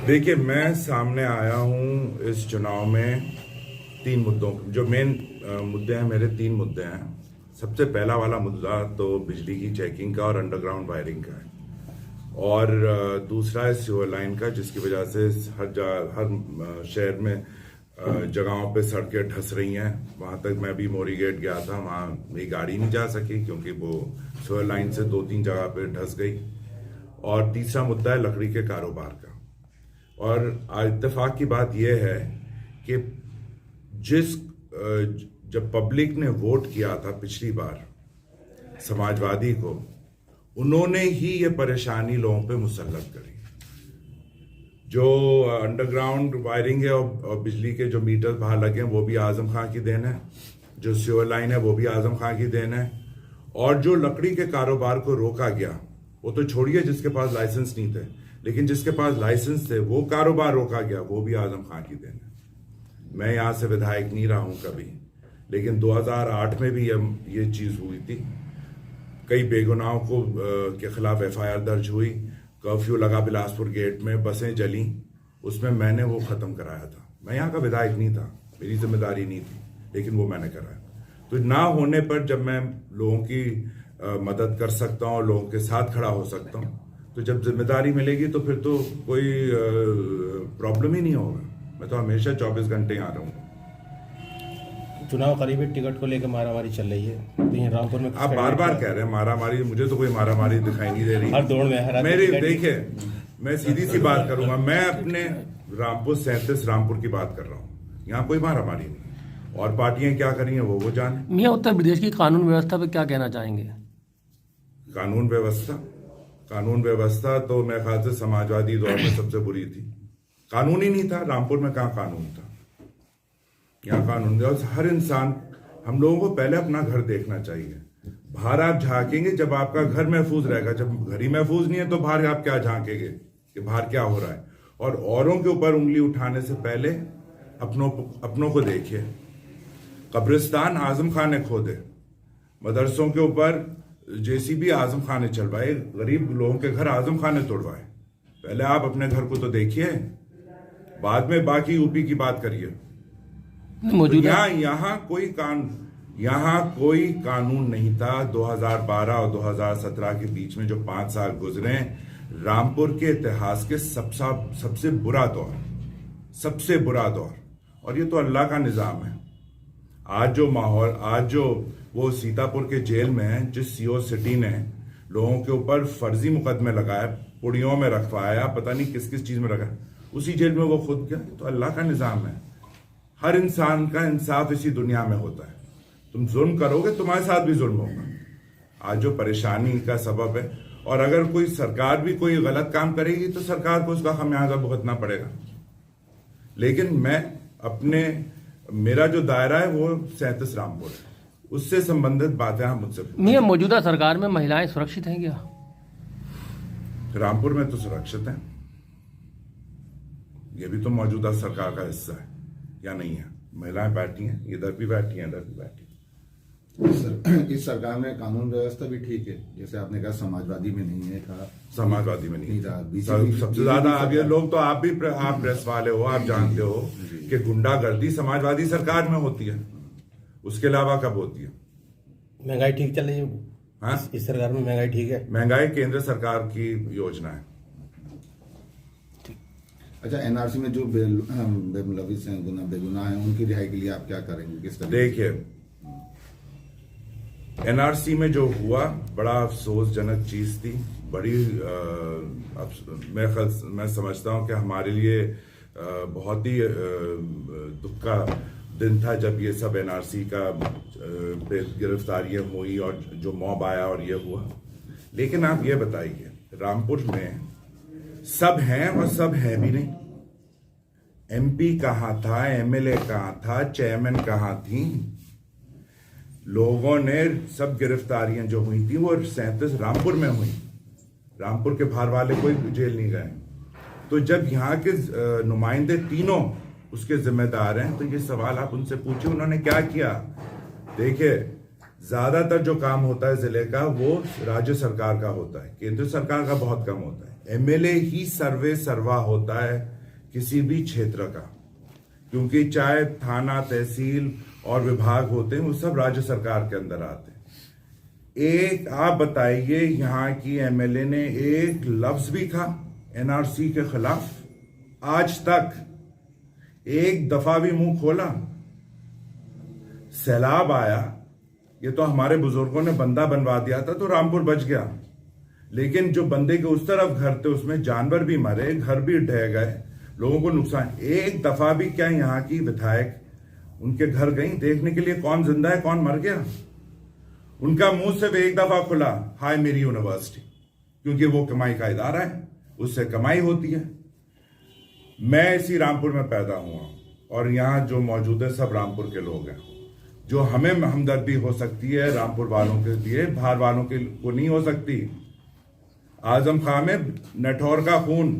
देखिए, मैं सामने आया हूँ इस चुनाव में तीन मुद्दों, जो मेन मुद्दे हैं मेरे, तीन मुद्दे हैं। सबसे पहला वाला मुद्दा तो बिजली की चेकिंग का और अंडरग्राउंड वायरिंग का है, और दूसरा है सीवर लाइन का, जिसकी वजह से हर शहर में जगहों पे सड़कें धंस रही हैं। वहां तक मैं भी मोरी गेट गया था, वहां मेरी गाड़ी नहीं जा सकी क्योंकि वो सीवर लाइन से 2-3 जगह पे धंस गई। और तीसरा मुद्दा है लकड़ी के कारोबार का। और इत्तेफाक की बात यह है कि जब पब्लिक ने वोट किया था पिछली बार समाजवादी को, उन्होंने ही ये परेशानी लोगों पे मुसल्लत करी। जो अंडरग्राउंड वायरिंग है और बिजली के जो मीटर बाहर लगे हैं वो भी आजम खां की देन है, जो सीवर लाइन है वो भी आजम खां की देन है, और जो लकड़ी के कारोबार को रोका गया, वो तो छोड़िए जिसके पास लाइसेंस नहीं थे, लेकिन जिसके पास लाइसेंस थे वो कारोबार रोका गया, वो भी आजम खां की देन है। मैं यहाँ से विधायक नहीं रहा हूँ कभी, लेकिन 2008 में भी ये चीज़ हुई थी। कई बेगुनाहों को के खिलाफ FIR दर्ज हुई, कर्फ्यू लगा बिलासपुर गेट में, बसें जली, उसमें मैंने वो ख़त्म कराया था। मैं यहाँ का विधायक नहीं था, मेरी जिम्मेदारी नहीं थी, लेकिन वो मैंने कराया। तो ना होने पर जब मैं लोगों की मदद कर सकता हूँ और लोगों के साथ खड़ा हो सकता हूँ, तो जब जिम्मेदारी मिलेगी तो फिर तो कोई प्रॉब्लम ही नहीं होगा। मैं तो हमेशा 24 घंटे यहाँ रहूँगा। चुनाव करीब है, टिकट को लेकर मारामारी चल रही है, तो ये रामपुर में आप बार बार कह रहे हैं मारामारी, मुझे तो कोई मारामारी दिखाई नहीं दे रही। हर दौड़ में मेरी देखिए, मैं सीधी सी बात करूंगा, मैं अपने रामपुर 37 रामपुर की बात कर रहा हूँ, यहाँ कोई मारामारी नहीं। और पार्टियां क्या करी हैं वो जाने। मियां, उत्तर प्रदेश की कानून व्यवस्था पे क्या कहना चाहेंगे? कानून व्यवस्था तो मेरे ख्याल से समाजवादी दौर में सबसे बुरी थी। कानून ही नहीं था रामपुर में, कहाँ कानून था? यहाँ कानून था। हर इंसान, हम लोगों को पहले अपना घर देखना चाहिए। बाहर आप झांकेंगे जब आपका घर महफूज रहेगा, जब घर ही महफूज नहीं है तो बाहर आप क्या झांकेंगे कि बाहर क्या हो रहा है? और औरों के ऊपर उंगली उठाने से पहले अपनों को देखिए। कब्रिस्तान आजम खान ने खोदे, मदरसों के ऊपर JCB आजम खान ने चलवाए, गरीब लोगों के घर आजम खान ने तोड़वाए। पहले आप अपने घर को तो देखिए, बाद में बाकी यूपी की बात करिए। मौजूदा यहाँ कोई कानून नहीं था। 2012 और 2017 के बीच में जो 5 साल गुजरे, रामपुर के इतिहास के सबसे बुरा दौर। और ये तो अल्लाह का निजाम है। आज जो माहौल, आज जो वो सीतापुर के जेल में है, जिस CO सिटी ने लोगों के ऊपर फर्जी मुकदमे लगाए, पुड़ियों में रखवाया, पता नहीं किस किस चीज में रखा, उसी जेल में वो खुद गया। तो अल्लाह का निजाम है। हर इंसान का इंसाफ इसी दुनिया में होता है। तुम जुल्म करोगे, तुम्हारे साथ भी जुल्म होगा। आज जो परेशानी का सबब है, और अगर कोई सरकार भी कोई गलत काम करेगी तो सरकार को उसका खमियाजा भुगतना पड़ेगा। लेकिन मेरा जो दायरा है वो 37 रामपुर है, उससे संबंधित बातें आप मुझसे मियां, मौजूदा सरकार में महिलाएं सुरक्षित हैं क्या? रामपुर में तो सुरक्षित हैं। ये भी तो मौजूदा सरकार का हिस्सा है, या नहीं है? महिलाएं बैठी हैं, इधर भी बैठी हैं, इधर भी बैठी हैं। इस सरकार में कानून व्यवस्था भी ठीक है, जैसे आपने कहा समाजवादी में नहीं है, कहा समाजवादी में नहीं था। सबसे ज्यादा आप ये लोग तो आप प्रेस वाले हो, आप जानते हो कि गुंडागर्दी समाजवादी सरकार में होती है, उसके अलावा कब होती है? महंगाई ठीक चल रही है? हाँ, इस सरकार में महंगाई ठीक है? महंगाई केंद्र सरकार की योजना है। अच्छा, NRC में जो बेमुलविस हैं, बेगुनाह हैं, उनकी रिहाई के लिए आप क्या करेंगे, किस तरह? देखिए, NRC में जो हुआ बड़ा अफसोसजनक चीज थी। मैं समझता हूं कि हमारे लिए बहुत ही दुख का दिन था जब ये सब NRC का गिरफ्तारियां हुई और जो मॉब आया और ये हुआ। लेकिन आप ये बताइए, रामपुर में सब हैं और सब हैं भी नहीं। MP कहाँ था, MLA कहाँ था, चेयरमैन कहाँ थी? लोगों ने सब गिरफ्तारियां जो हुई थी वो 37 रामपुर में हुई। रामपुर के बाहर वाले कोई जेल नहीं गए। तो जब यहाँ के नुमाइंदे तीनों उसके जिम्मेदार हैं, तो ये सवाल आप उनसे पूछिए उन्होंने क्या किया। देखिए, ज्यादातर जो काम होता है जिले का वो राज्य सरकार का होता है, केंद्र सरकार का बहुत कम होता है। एमएलए ही सर्वे सर्वा होता है किसी भी क्षेत्र का, क्योंकि चाहे थाना, तहसील और विभाग होते हैं वो सब राज्य सरकार के अंदर आते हैं। एक आप बताइए यहाँ की एमएलए ने एक लफ्ज भी कहा एनआरसी के खिलाफ? आज तक एक दफा भी मुंह खोला? सैलाब आया, ये तो हमारे बुजुर्गों ने बंदा बनवा दिया था तो रामपुर बच गया, लेकिन जो बंदे के उस तरफ घर थे उसमें जानवर भी मरे, घर भी ढह गए, लोगों को नुकसान। एक दफा भी क्या यहाँ की विधायक उनके घर गई देखने के लिए कौन जिंदा है कौन मर गया? उनका मुंह सिर्फ एक दफा खुला, हाय मेरी यूनिवर्सिटी, क्योंकि वो कमाई का इदारा है, उससे कमाई होती है। मैं इसी रामपुर में पैदा हुआ और यहाँ जो मौजूद है सब रामपुर के लोग हैं। जो हमें हमदर्दी हो सकती है रामपुर वालों के लिए, बाहर वालों के को नहीं हो सकती। आजम खां में नठौर का खून,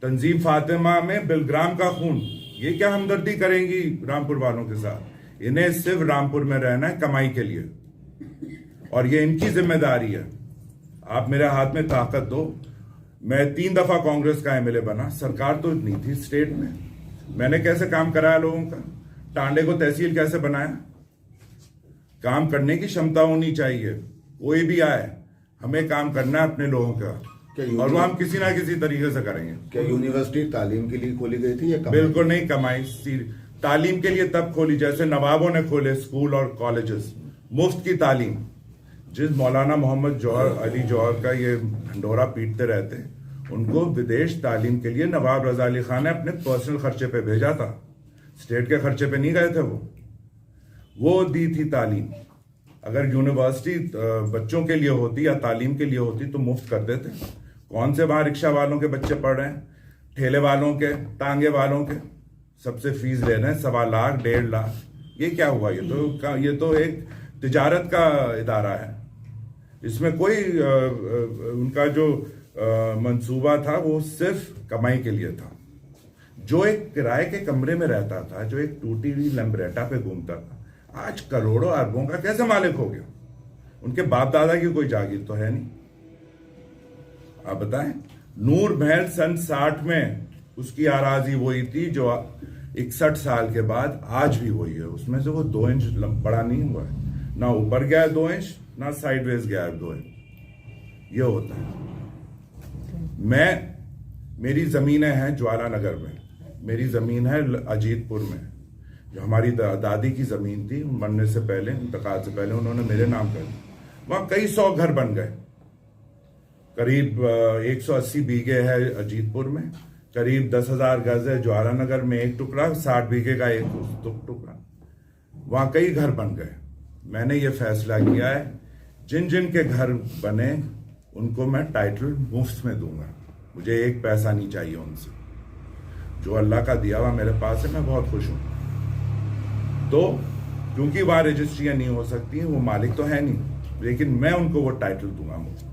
तंजीम फातिमा में बिलग्राम का खून, ये क्या हमदर्दी करेंगी रामपुर वालों के साथ? इन्हें सिर्फ रामपुर में रहना है कमाई के लिए, और ये इनकी जिम्मेदारी है। आप मेरे हाथ में ताकत दो। मैं 3 दफा कांग्रेस का एमएलए बना, सरकार तो नहीं थी स्टेट में, मैंने कैसे काम कराया लोगों का? टांडे को तहसील कैसे बनाया? काम करने की क्षमता होनी चाहिए। कोई भी आए, हमें काम करना है अपने लोगों का, और वो हम किसी ना किसी तरीके से करेंगे। क्या यूनिवर्सिटी तालीम के लिए खोली गई थी या बिल्कुल नहीं, कमाई तालीम के लिए तब खोली जैसे नवाबों ने खोले स्कूल और कॉलेजेस, मुफ्त की तालीम। जिस मौलाना मोहम्मद जौहर अली जौहर का ये ढंडोरा पीटते रहते, उनको विदेश तालीम के लिए नवाब रजा अली खान ने अपने पर्सनल खर्चे पे भेजा था, स्टेट के खर्चे पे नहीं गए थे। वो दी थी तालीम। अगर यूनिवर्सिटी बच्चों के लिए होती या तालीम के लिए होती तो मुफ्त कर देते। कौन से वहां रिक्शा वालों के बच्चे पढ़ रहे हैं, ठेले वालों के, तांगे वालों के, सबसे फीस ले रहे हैं 1.25 लाख 1.5 लाख। ये क्या हुआ? ये तो एक तिजारत का इदारा है। इसमें कोई उनका जो मंसूबा था वो सिर्फ कमाई के लिए था। जो एक किराए के कमरे में रहता था, जो एक टूटी हुई लैम्ब्रेटा पे घूमता था, आज करोड़ों अरबों का कैसे मालिक हो गया? उनके बाप दादा की कोई जागीर तो है नहीं। आप बताएं, नूर महल सन 60 में उसकी आराजी वही थी जो 61 साल के बाद आज भी वही है। उसमें से वो 2 इंच बड़ा नहीं हुआ है, ना ऊपर गया है 2 इंच, ना साइडवेज गया है 2 इंच। ये होता है। मेरी जमीनें हैं ज्वाला नगर में, मेरी जमीन है अजीतपुर में, जो हमारी दादी की जमीन थी, मरने से पहले, इंतकाल से पहले उन्होंने मेरे नाम कर दी। वहां कई 100 घर बन गए। करीब 180 बीघे है अजीतपुर में, करीब 10,000 गज है ज्वाला नगर में, एक टुकड़ा 60 बीघे का एक टुकड़ा, वहां कई घर बन गए। मैंने ये फैसला किया है जिन जिन के घर बने उनको मैं टाइटल मुफ्त में दूंगा, मुझे 1 पैसा नहीं चाहिए उनसे। जो अल्लाह का दिया हुआ मेरे पास है, मैं बहुत खुश हूं। तो क्योंकि वहां रजिस्ट्रियां नहीं हो सकती, वो मालिक तो है नहीं, लेकिन मैं उनको वो टाइटल दूंगा मुफ्त।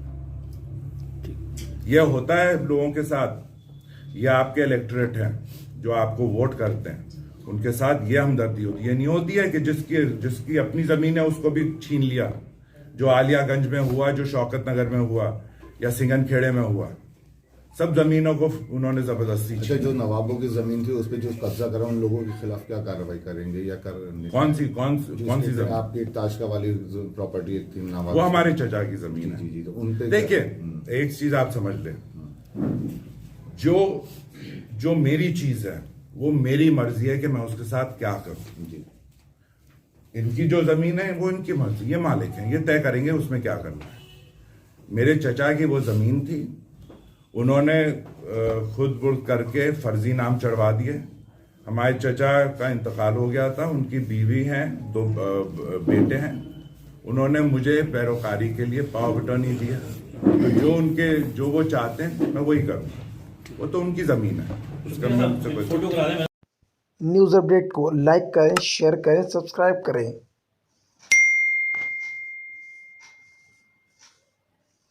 यह होता है लोगों के साथ। ये आपके इलेक्टोरेट हैं जो आपको वोट करते हैं, उनके साथ ये हमदर्दी होती है। ये नहीं होती है कि जिसकी अपनी जमीन है उसको भी छीन लिया, जो आलियागंज में हुआ, जो शौकत नगर में हुआ या सिंगन खेड़े में हुआ, सब जमीनों को उन्होंने जबरदस्ती। अच्छा, जो नवाबों की जमीन थी उस पर जो कब्जा करा, उन लोगों के खिलाफ क्या कार्रवाई करेंगे या कौन सी जमीन? आपकी एक ताशका वाली प्रॉपर्टी थी नवाब, वो हमारे चचा की जमीन है। जी, तो उन पे देखिए, एक चीज आप समझ लें, जो मेरी चीज है वो मेरी मर्जी है कि मैं उसके साथ क्या करूं। जी, इनकी जो जमीन है वो इनकी मर्जी, ये मालिक हैं, ये तय करेंगे उसमें क्या करना है। मेरे चचा की वो जमीन थी, उन्होंने खुद बुर्द करके फर्जी नाम चढ़वा दिए। हमारे चचा का इंतकाल हो गया था, उनकी बीवी हैं, 2 बेटे हैं, उन्होंने मुझे पैरोकारी के लिए पावर ऑफ अटॉर्नी दिया। तो जो वो चाहते हैं मैं वही करूँगा, वो तो उनकी जमीन है, उसका मैं उनसे कोई। न्यूज़ अपडेट को लाइक करें, शेयर करें, सब्सक्राइब करें।